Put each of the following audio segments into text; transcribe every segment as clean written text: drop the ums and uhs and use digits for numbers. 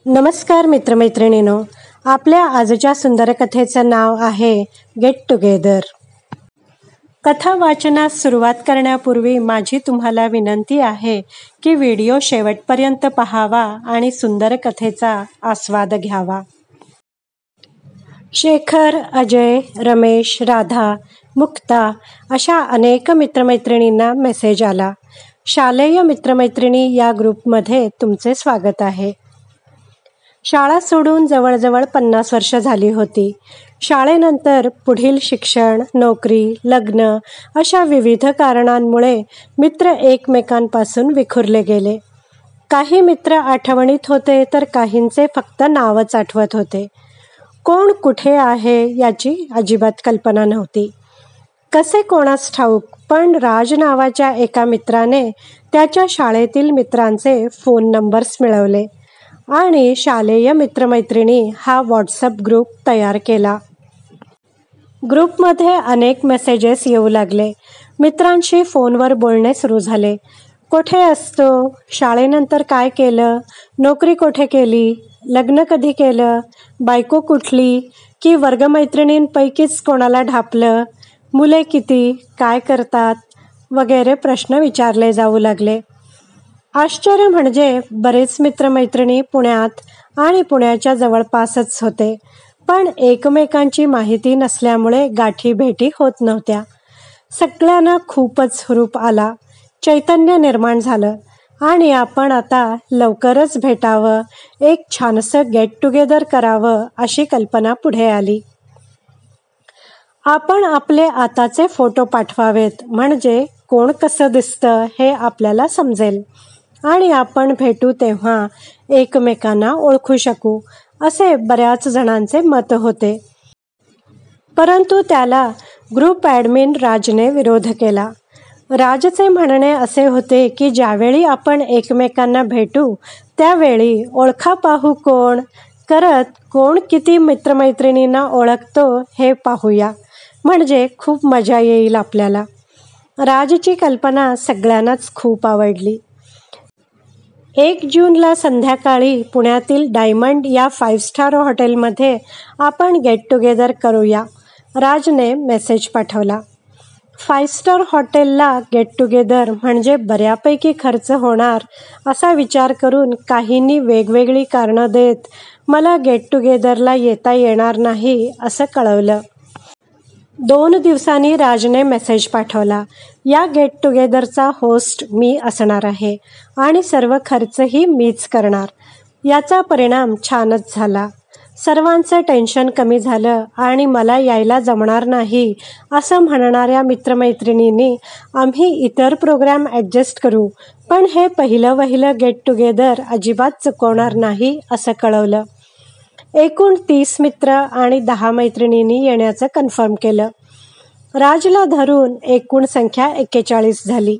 नमस्कार मित्रमैत्रिणींनो, आपल्या आजच्या सुंदर कथेचं नाव आहे गेट टुगेदर. कथा वाचनास सुरुवात करण्यापूर्वी माझी तुम्हाला विनंती आहे की व्हिडिओ शेवटपर्यंत पाहावा आणि सुंदर कथेचा आस्वाद घ्यावा. शेखर, अजय, रमेश, राधा, मुक्ता अशा अनेक मित्रमैत्रिणींना मेसेज आला. शालेय मित्रमैत्रिणी या ग्रुपमध्ये तुमचे स्वागत आहे. शाळा सोडून जवळजवळ 50 वर्ष झाली होती. शाळेनंतर पुढील शिक्षण, नोकरी, लग्न अशा विविध कारणांमुळे मित्र एकमेकांपासून विखुरले गेले. काही मित्र आठवणीत होते तर काहींचे फक्त नावच आठवत होते. कोण कुठे आहे याची अजिबात कल्पना नव्हती. कसे कोणास ठाऊक, पण राज नावाच्या एका मित्राने त्याच्या शाळेतील मित्रांचे फोन नंबर्स मिळवले आणि शालेय मित्रमैत्रिणी हा व्हॉट्सअप ग्रुप तयार केला. ग्रुपमध्ये अनेक मेसेजेस येऊ लागले. मित्रांशी फोनवर बोलणे सुरू झाले. कोठे असतो? शाळेनंतर काय केलं? नोकरी कोठे केली? लग्न कधी केलं? बायको कुठली? की वर्गमैत्रिणींपैकीच कोणाला ढापलं? मुले किती? काय करतात? वगैरे प्रश्न विचारले जाऊ लागले. आश्चर्य म्हणजे बरेच मित्रमैत्रिणी पुण्यात आणि पुण्याच्या जवळपासच होते, पण एकमेकांची माहिती नसल्यामुळे गाठी भेटी होत नव्हत्या. सगळ्यांना खूपच हुरूप आला, चैतन्य निर्माण झालं आणि आपण आता लवकरच भेटावं, एक छानसं गेट टुगेदर करावं अशी कल्पना पुढे आली. आपण आपले आताचे फोटो पाठवावेत, म्हणजे कोण कसं दिसतं हे आपल्याला समजेल आणि आपण भेटू तेव्हा एकमेकांना ओळखू शकू, असे बऱ्याच जणांचे मत होते. परंतु त्याला ग्रुप ॲडमिन राजने विरोध केला. राजचे म्हणणे असे होते की ज्यावेळी आपण एकमेकांना भेटू त्यावेळी ओळखा पाहू कोण करत कोण किती मित्रमैत्रिणींना ओळखतो हे पाहूया, म्हणजे खूप मजा येईल आपल्याला. राजची कल्पना सगळ्यांनाच खूप आवडली. 1 जूनला संध्याकाळी पुण्यातील डायमंड या 5 स्टार हॉटेलमध्ये आपण गेट टुगेदर करूया, राजने मेसेज पाठवला. 5 स्टार हॉटेलला गेट टुगेदर म्हणजे बऱ्यापैकी खर्च होणार असा विचार करून काहींनी वेगवेगळी कारणं देत मला गेट टुगेदरला येता येणार नाही असं कळवलं. 2 दिवसांनी राजने मेसेज पाठवला, या गेट टुगेदरचा होस्ट मी असणार आहे आणि सर्व खर्चही मीच करणार. याचा परिणाम छानच झाला. सर्वांचं टेन्शन कमी झालं आणि मला यायला जमणार नाही असं म्हणणाऱ्या मित्रमैत्रिणींनी आम्ही इतर प्रोग्राम ॲडजस्ट करू, पण हे पहिलं गेट टुगेदर अजिबात चुकवणार नाही असं कळवलं. एकूण 30 मित्र आणि 10 मैत्रिणींनी येण्याचं कन्फर्म केलं. राजला धरून एकूण संख्या 41 झाली.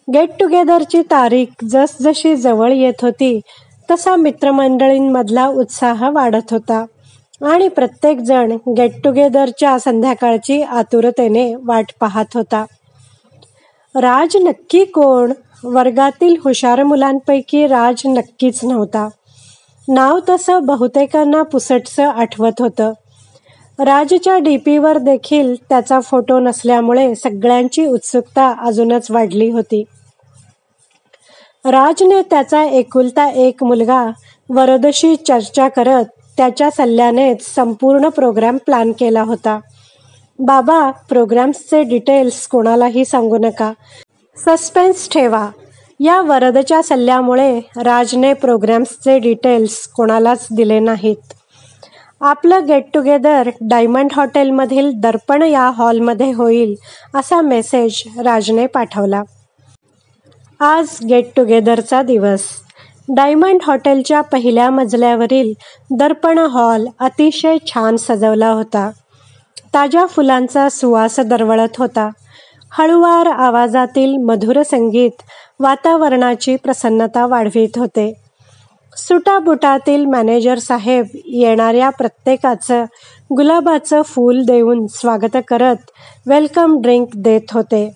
गेट टुगेदरची तारीख जसजशी जवळ येत होती तसा मित्रमंडळींमधला उत्साह वाढत होता आणि प्रत्येकजण गेट टुगेदरच्या संध्याकाळची आतुरतेने वाट पाहत होता. राज नक्की कोण? वर्गातील हुशार मुलांपैकी राज नक्कीच नव्हता. नाव तसं बहुतेकांना पुसटसं आठवत होतं. राजच्या डीपीवर देखील त्याचा फोटो नसल्यामुळे सगळ्यांची उत्सुकता अजूनच वाढली होती. राजने त्याचा एकुलता एक मुलगा वरदशी चर्चा करत त्याच्या सल्ल्यानेच संपूर्ण प्रोग्राम प्लॅन केला होता. बाबा, प्रोग्राम्सचे डिटेल्स कोणालाही सांगू नका, सस्पेन्स ठेवा. या वरदच्या सल्ल्यामुळे राजने प्रोग्राम्सचे डिटेल्स कोणालाच दिले नाहीत. आपलं गेट टुगेदर डायमंड हॉटेलमधील दर्पण या हॉलमध्ये होईल असा मेसेज राजने पाठवला. आज गेट टुगेदरचा दिवस. डायमंड हॉटेलच्या पहिल्या मजल्यावरील दर्पण हॉल अतिशय छान सजवला होता. ताज्या फुलांचा सुवास दरवळत होता. हळुवार आवाजातील मधुर संगीत वातावरणाची प्रसन्नता वाढवित होते. सुटाबुटातील मॅनेजर साहेब येणाऱ्या प्रत्येकाचं गुलाबाचं फूल देऊन स्वागत करत वेलकम ड्रिंक देत होते.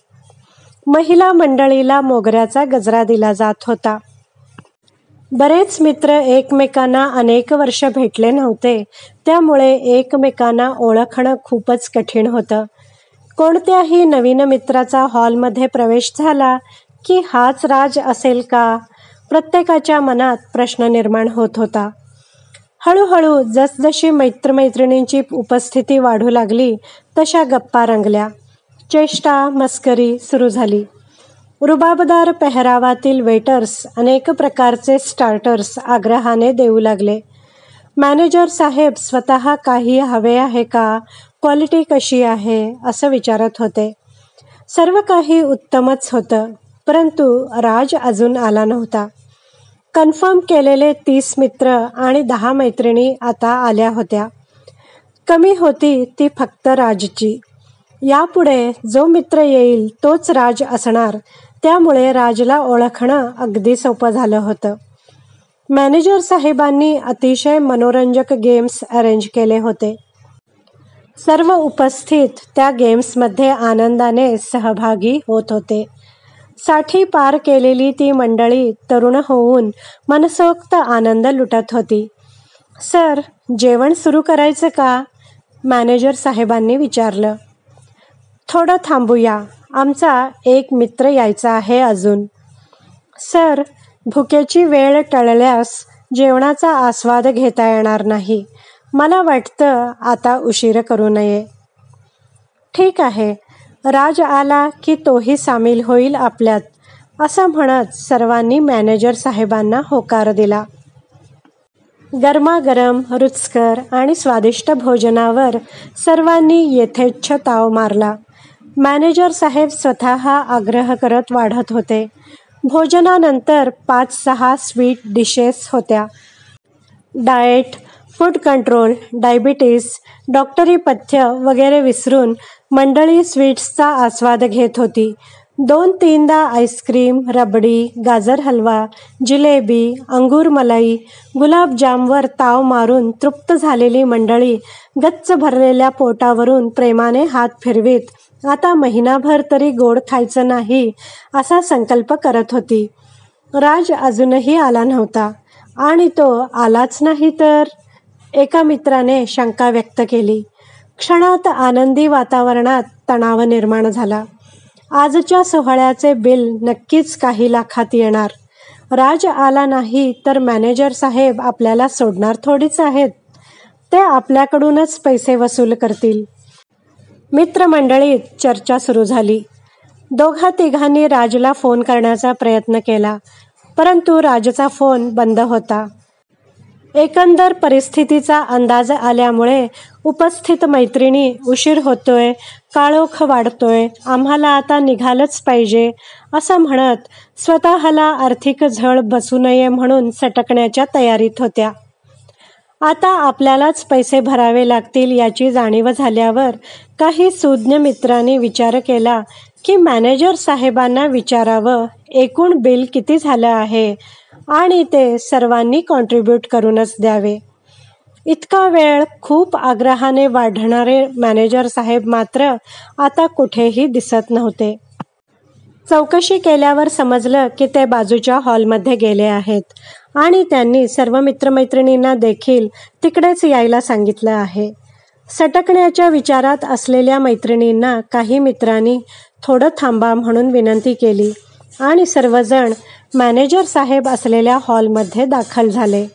महिला मंडळीला मोगऱ्याचा गजरा दिला जात होता. बरेच मित्र एकमेकांना अनेक वर्ष भेटले नव्हते, त्यामुळे एकमेकांना ओळखणं खूपच कठीण होतं. कोणत्याही नवीन मित्राचा हॉलमध्ये प्रवेश झाला की हाच राज असेल का? प्रत्येकाच्या मनात प्रश्न निर्माण होत होता. हळूहळू जसजशी मित्रमैत्रिणींची उपस्थिती वाढू लागली तशा गप्पा रंगल्या. चेष्टा मस्करी सुरू झाली. रुबाबदार पेहरावातील वेटर्स अनेक प्रकारचे स्टार्टर्स आग्रहाने देऊ लागले. मॅनेजर साहेब स्वतः काही हवे आहे का, क्वालिटी कशी आहे असं विचारत होते. सर्व काही उत्तमच होतं, परंतु राज अजून आला नव्हता. कन्फर्म केलेले 30 मित्र आणि 10 मैत्रिणी आता आल्या होत्या. कमी होती ती फक्त राजची. यापुढे जो मित्र येईल तोच राज असणार, त्यामुळे राजला ओळखणं अगदी सोपं झालं होतं. मॅनेजर साहेबांनी अतिशय मनोरंजक गेम्स अरेंज केले होते. सर्व उपस्थित त्या गेम्समध्ये आनंदाने सहभागी होत होते. 60 पार केलेली ती मंडळी तरुण होऊन मनसोक्त आनंद लुटत होती. सर, जेवण सुरू करायचं का? मॅनेजर साहेबांनी विचारलं. थोडं थांबूया, आमचा एक मित्र यायचा आहे अजून. सर, भुकेची वेळ टळल्यास जेवणाचा आस्वाद घेता येणार नाही. मला वाटतं आता उशीर करू नये. ठीक आहे, राज आला की तोही सामील होईल आपल्यात, असं म्हणत सर्वांनी मॅनेजर साहेबांना होकार दिला. गरमागरम रुचकर आणि स्वादिष्ट भोजनावर सर्वांनी यथेच्छ ताव मारला. मॅनेजर साहेब स्वतः आग्रह करत वाढत होते. भोजनानंतर 5-6 स्वीट डिशेस होत्या. डाएट, फूड कंट्रोल, डायबिटीस, डॉक्टरी पथ्य वगैरे विसरून मंडळी स्वीट्सचा आस्वाद घेत होती. 2-3दा आईस्क्रीम, रबडी, गाजर हलवा, जिलेबी, अंगूर मलाई, गुलाबजामवर ताव मारून तृप्त झालेली मंडळी गच्च भरलेल्या पोटावरून प्रेमाने हात फिरवीत आता महिनाभर तरी गोड खायचं नाही असा संकल्प करत होती. राज अजूनही आला नव्हता आणि तो आलाच नाही तर? एका मित्राने शंका व्यक्त केली. क्षणात आनंदी वातावरणात तणाव निर्माण झाला. आजच्या सोहळ्याचे बिल नक्कीच काही लाखात येणार. राज आला नाही तर मॅनेजर साहेब आपल्याला सोडणार थोडीच आहेत. ते आपल्याकडूनच पैसे वसूल करतील. मित्रमंडळीत चर्चा सुरू झाली. 2-3घांनी राजला फोन करण्याचा प्रयत्न केला, परंतु राजचा फोन बंद होता. एकंदर परिस्थितीचा अंदाज आल्यामुळे उपस्थित मैत्रिणी उशीर होतोय, काळोख वाढतोय, आम्हाला आता निघालंच पाहिजे असं म्हणत स्वतःला आर्थिक झळ बसू नये म्हणून सटकण्याच्या तयारीत होत्या. आता आपल्यालाच पैसे भरावे लागतील याची जाणीव झाल्यावर काही सूज्ञ मित्रांनी विचार केला की मॅनेजर साहेबांना विचारावं एकूण बिल किती झालं आहे आणि ते सर्वांनी कॉन्ट्रीब्यूट करूनच द्यावे. इतका वेळ खूप आग्रहाने वाढणारे मॅनेजर साहेब मात्र आता कुठेही दिसत नव्हते. चौकशी केल्यावर समजलं की ते बाजूच्या हॉलमध्ये गेले आहेत आणि त्यांनी सर्व मित्रमैत्रिणींना देखील तिकडेच यायला सांगितलं आहे. सटकण्याच्या विचारात असलेल्या मैत्रिणींना काही मित्रांनी थोडं थांबा म्हणून विनंती केली आणि सर्वजण मॅनेजर साहेब असलेल्या हॉलमध्ये दाखल झाले.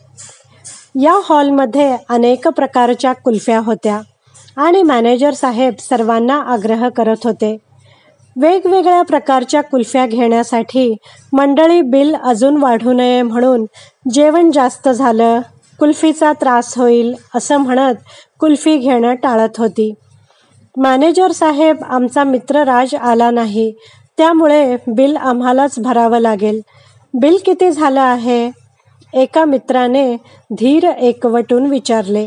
या हॉलमध्ये अनेक प्रकारच्या कुल्फ्या होत्या आणि मॅनेजर साहेब सर्वांना आग्रह करत होते. वेगवेगळ्या प्रकारच्या कुल्फ्या घेण्यासाठी मंडळी बिल अजून वाढू नये म्हणून जेवण जास्त झालं, कुल्फीचा त्रास होईल असं म्हणत कुल्फी घेणं टाळत होती. मॅनेजर साहेब, आमचा मित्र राज आला नाही, त्यामुळे बिल आम्हालाच भरावं लागेल. बिल किती झालं आहे? एका मित्राने धीर एकवटून विचारले.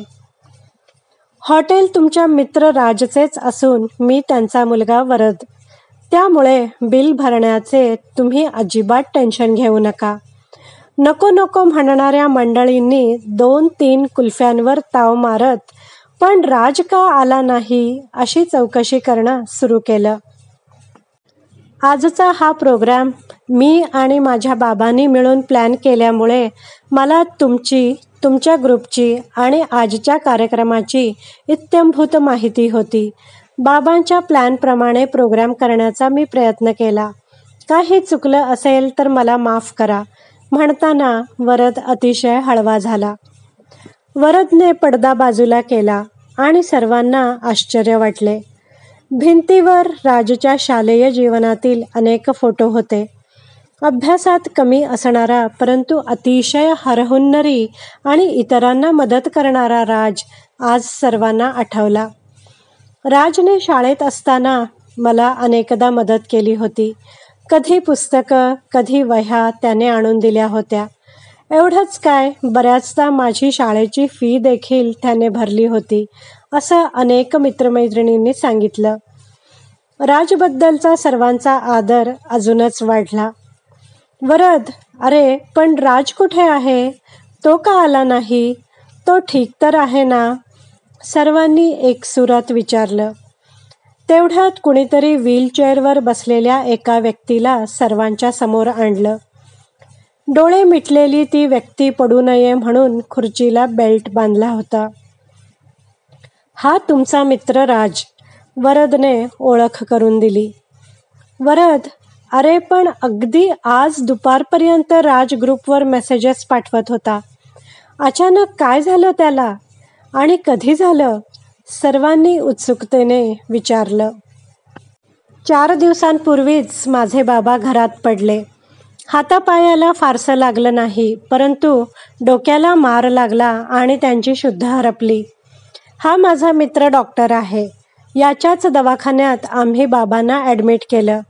हॉटेल तुमच्या मित्र राजचेच असून मी त्यांचा मुलगा वरद, त्यामुळे बिल भरण्याचे तुम्ही अजिबात टेन्शन घेऊ नका. नको नको म्हणणाऱ्या मंडळींनी 2-3 कुल्फ्यांवर ताव मारत पण राज का आला नाही अशी चौकशी करणं सुरू केलं. आजचा हा प्रोग्राम मी आणि माझ्या बाबांनी मिळून प्लॅन केल्यामुळे मला तुमची, तुमच्या ग्रुपची आणि आजच्या कार्यक्रमाची इत्थंभूत माहिती होती. बाबांच्या प्लॅनप्रमाणे प्रोग्राम करण्याचा मी प्रयत्न केला. काही चुकलं असेल तर मला माफ करा, म्हणताना वरद अतिशय हळवा झाला. वरदने पडदा बाजूला केला आणि सर्वांना आश्चर्य वाटले. भिंतीवर राजच्या शालेय जीवनातील अनेक फोटो होते. अभ्यासात कमी असणारा परंतु अतिशय हरहुन्नरी आणि इतरांना मदत करणारा राज आज सर्वांना आठवला. राजने शाळेत असताना मला अनेकदा मदत केली होती. कधी पुस्तकं, कधी वह्या त्याने आणून दिल्या होत्या. एवढंच काय, बऱ्याचदा माझी शाळेची फी देखील त्याने भरली होती, असं अनेक मित्रमैत्रिणींनी सांगितलं. राजबद्दलचा सर्वांचा आदर अजूनच वाढला. वरद, अरे पण राज कुठे आहे? तो का आला नाही? तो ठीक तर आहे ना? सर्वांनी एकसुरात विचारलं. तेवढ्यात कुणीतरी व्हीलचेअरवर बसलेल्या एका व्यक्तीला सर्वांच्या समोर आणलं. डोळे मिटलेली ती व्यक्ती पडू नये म्हणून खुर्चीला बेल्ट बांधला होता. हा तुमचा मित्र राज, वरदने ओळख करून दिली. वरद, अरे पण अगदी आज दुपारपर्यंत राज ग्रुपवर मेसेजेस पाठवत होता. अचानक काय झालं त्याला आणि कधी झालं? सर्वांनी उत्सुकतेने विचारलं. 4 दिवसांपूर्वीच माझे बाबा घरात पडले. हातापायाला फारसं लागलं नाही, परंतु डोक्याला मार लागला आणि त्यांची शुद्ध हरपली. हा माझा मित्र डॉक्टर आहे. याच्याच दवाखान्यात आम्ही बाबांना ॲडमिट केलं.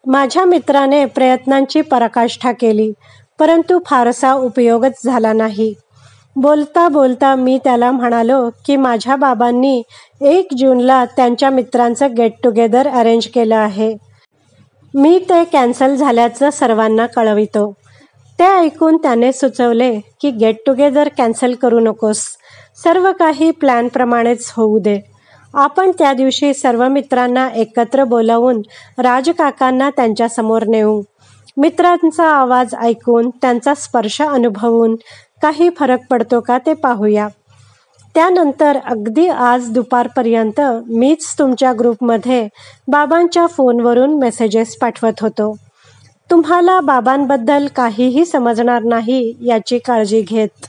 माझ्या मित्राने प्रयत्नांची पराकाष्ठा केली, परंतु फारसा उपयोगच झाला नाही. बोलता बोलता मी त्याला म्हणालो की माझ्या बाबांनी 1 जूनला त्यांच्या मित्रांचं गेट टुगेदर अरेंज केलं आहे. मी ते कॅन्सल झाल्याचं सर्वांना कळवितो. ते ऐकून त्याने सुचवले की गेट टुगेदर कॅन्सल करू नकोस, सर्व काही प्लॅनप्रमाणेच होऊ दे. आपण त्या दिवशी सर्व मित्रांना एकत्र बोलावून राजकाकांना त्यांच्यासमोर नेऊ. मित्रांचा आवाज ऐकून, त्यांचा स्पर्श अनुभवून काही फरक पडतो का ते पाहूया. त्यानंतर अगदी आज दुपारपर्यंत मीच तुमच्या ग्रुपमध्ये बाबांच्या फोनवरून मेसेजेस पाठवत होतो. तुम्हाला बाबांबद्दल काहीही समजणार नाही याची काळजी घेत.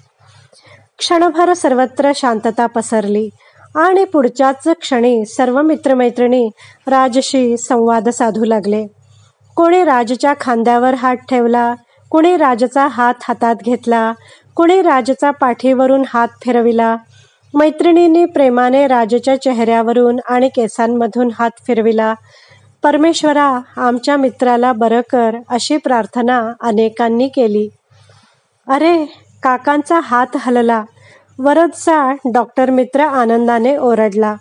क्षणभर सर्वत्र शांतता पसरली आणि पुढच्याच क्षणी सर्व मित्रमैत्रिणी राजशी संवाद साधू लागले. कोणी राजच्या खांद्यावर हात ठेवला, कोणी राजचा हात हातात घेतला, कोणी राजचा पाठीवरून हात फिरविला. मैत्रिणींनी प्रेमाने राजच्या चेहऱ्यावरून आणि केसांमधून हात फिरविला. परमेश्वरा, आमच्या मित्राला बरं कर, अशी प्रार्थना अनेकांनी केली. अरे, काकांचा हात हलला, वरदचा डॉक्टर मित्र आनंदाने ओरडला.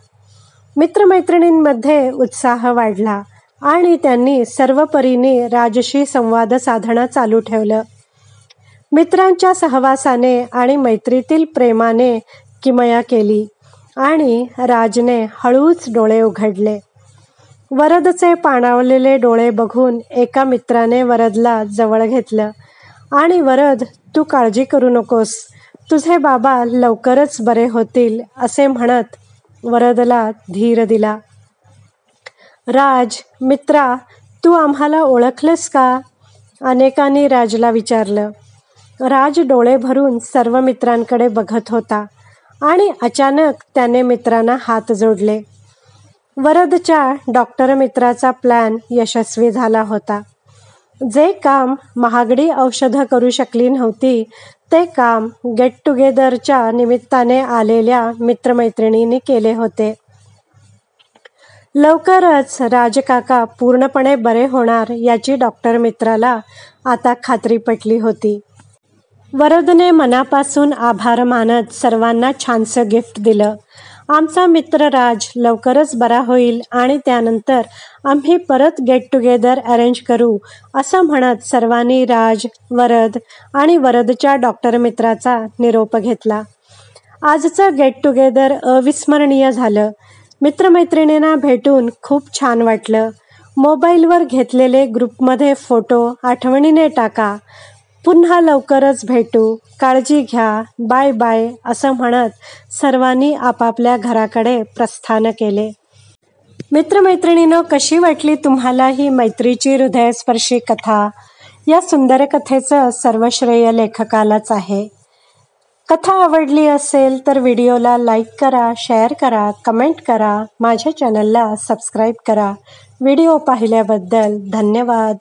मित्रमैत्रिणींमध्ये उत्साह वाढला आणि त्यांनी सर्व परीने राजशी संवाद साधणं चालू ठेवलं. मित्रांच्या सहवासाने आणि मैत्रीतील प्रेमाने किमया केली आणि राजने हळूच डोळे उघडले. वरदचे पाणावलेले डोळे बघून एका मित्राने वरदला जवळ घेतलं आणि वरद, तू काळजी करू नकोस, तुझे बाबा लवकरच बरे होतील, असे म्हणत वरदला धीर दिला. राज, मित्रा, तू आम्हाला ओळखलंस का? अनेकांनी राजला विचारलं. राज डोळे भरून सर्व मित्रांकडे बघत होता आणि अचानक त्याने मित्रांना हात जोडले. वरदच्या डॉक्टर मित्राचा प्लॅन यशस्वी झाला होता. जे काम महागडी औषधं करू शकली नव्हती, ते काम गेट टुगेदरच्या निमित्ताने आलेल्या मित्रमैत्रिणींनी केले होते. लवकरच राजकाका पूर्णपणे बरे होणार याची डॉक्टर मित्राला आता खात्री पटली होती. वरदने मनापासून आभार मानत सर्वांना छानसं गिफ्ट दिलं. आमचा मित्र राज लवकरच बरा होईल आणि त्यानंतर आम्ही परत गेट टुगेदर अरेंज करू, असं म्हणत सर्वांनी राज, वरद आणि वरदच्या डॉक्टर मित्राचा निरोप घेतला. आजचं गेट टुगेदर अविस्मरणीय झालं. मित्रमैत्रिणींना भेटून खूप छान वाटलं. मोबाईलवर घेतलेले ग्रुपमध्ये फोटो आठवणीने टाका. पुन्हा लवकरच भेटू. काळजी घ्या. बाय बाय असं म्हणत सर्वांनी आपापल्या घराकडे प्रस्थान केले. मित्रमैत्रिणींनो, कशी वाटली तुम्हाला ही मैत्रीची हृदयस्पर्शी कथा? या सुंदर कथेचं सर्व श्रेय लेखकालाच आहे. कथा आवडली असेल तर व्हिडिओला लाईक करा, शेअर करा, कमेंट करा. माझ्या चॅनलला सबस्क्राईब करा. व्हिडिओ पाहिल्याबद्दल धन्यवाद.